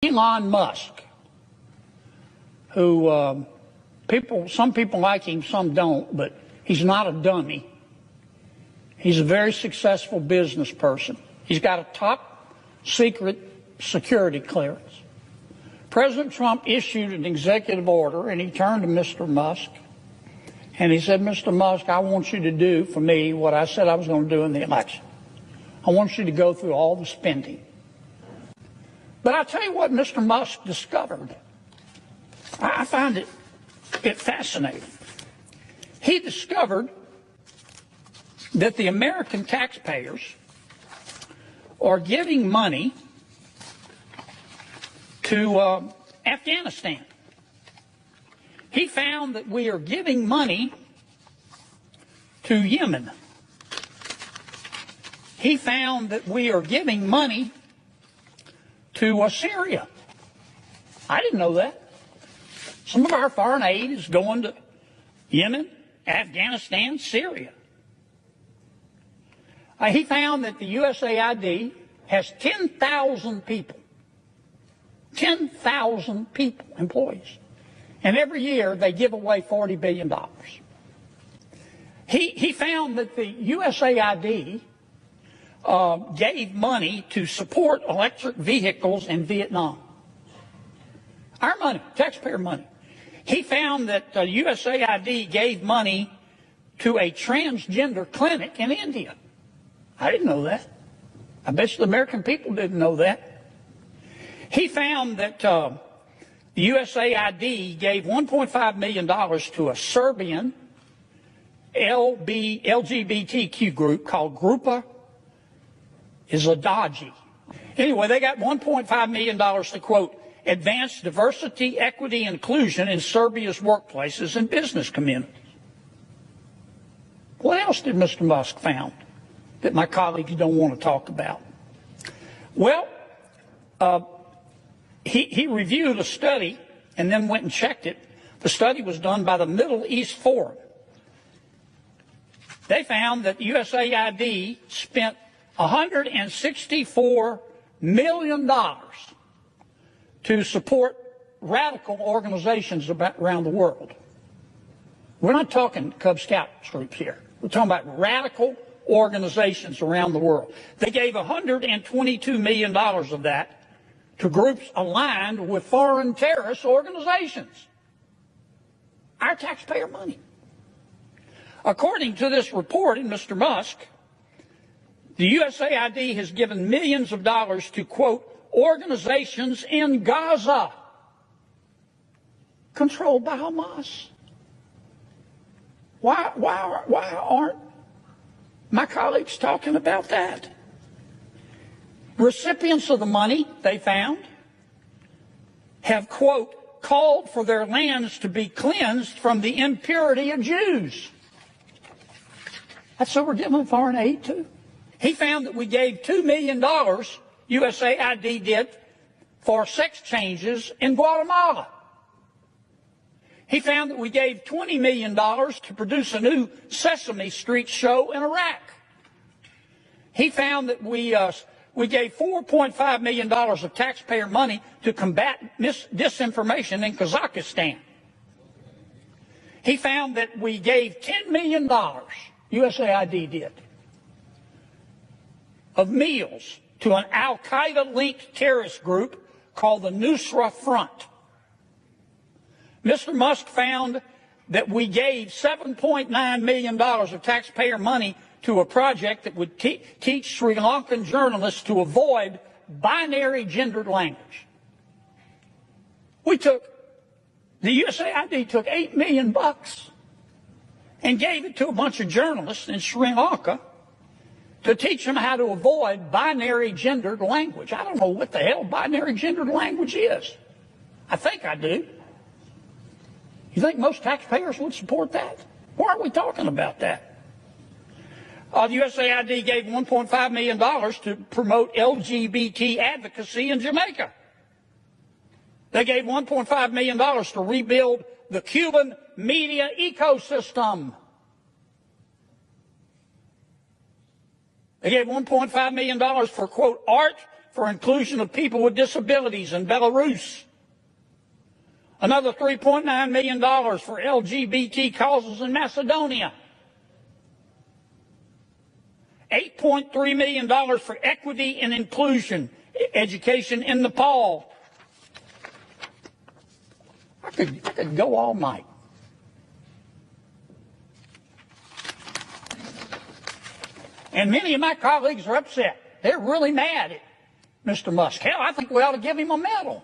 Elon Musk, who some people like him, some don't, but he's not a dummy. He's a very successful business person. He's got a top secret security clearance. President Trump issued an executive order, and he turned to Mr. Musk, and he said, Mr. Musk, I want you to do for me what I said I was going to do in the election. I want you to go through all the spending. But I'll tell you what Mr. Musk discovered. I find it fascinating. He discovered that the American taxpayers are giving money to Afghanistan. He found that we are giving money to Yemen. He found that we are giving money to Syria. I didn't know that. Some of our foreign aid is going to Yemen, Afghanistan, Syria. He found that the USAID has 10,000 people. 10,000 people, employees. And every year they give away $40 billion. He found that the USAID gave money to support electric vehicles in Vietnam. Our money, taxpayer money. He found that USAID gave money to a transgender clinic in India. I didn't know that. I bet you the American people didn't know that. He found that the USAID gave $1.5 million to a Serbian LGBTQ group called Grupa Izladaji. Anyway, they got $1.5 million to, quote, advance diversity, equity, and inclusion in Serbia's workplaces and business communities. What else did Mr. Musk found that my colleagues don't want to talk about? Well, he reviewed a study and then went and checked it. The study was done by the Middle East Forum. They found that USAID spent $164 million to support radical organizations around the world. We're not talking Cub Scout troops here. We're talking about radical organizations around the world. They gave $122 million of that to groups aligned with foreign terrorist organizations. Our taxpayer money. According to this report in Mr. Musk, the USAID has given millions of dollars to, quote, organizations in Gaza controlled by Hamas. Why aren't my colleagues talking about that? Recipients of the money, they found, have, quote, called for their lands to be cleansed from the impurity of Jews. That's what we're giving foreign aid to. He found that we gave $2 million, USAID did, for sex changes in Guatemala. He found that we gave $20 million to produce a new Sesame Street show in Iraq. He found that we gave $4.5 million of taxpayer money to combat disinformation in Kazakhstan. He found that we gave $10 million, USAID did, of meals to an al-Qaeda-linked terrorist group called the Nusra Front. Mr. Musk found that we gave $7.9 million of taxpayer money to a project that would teach Sri Lankan journalists to avoid binary gendered language. The USAID took $8 million and gave it to a bunch of journalists in Sri Lanka to teach them how to avoid binary gendered language. I don't know what the hell binary gendered language is. I think I do. You think most taxpayers would support that? Why aren't we talking about that? The USAID gave $1.5 million to promote LGBT advocacy in Jamaica. They gave $1.5 million to rebuild the Cuban media ecosystem. They gave $1.5 million for, quote, art for inclusion of people with disabilities in Belarus. Another $3.9 million for LGBT causes in Macedonia. $8.3 million for equity and inclusion education in Nepal. I could go all night. And many of my colleagues are upset. They're really mad at Mr. Musk. Hell, I think we ought to give him a medal.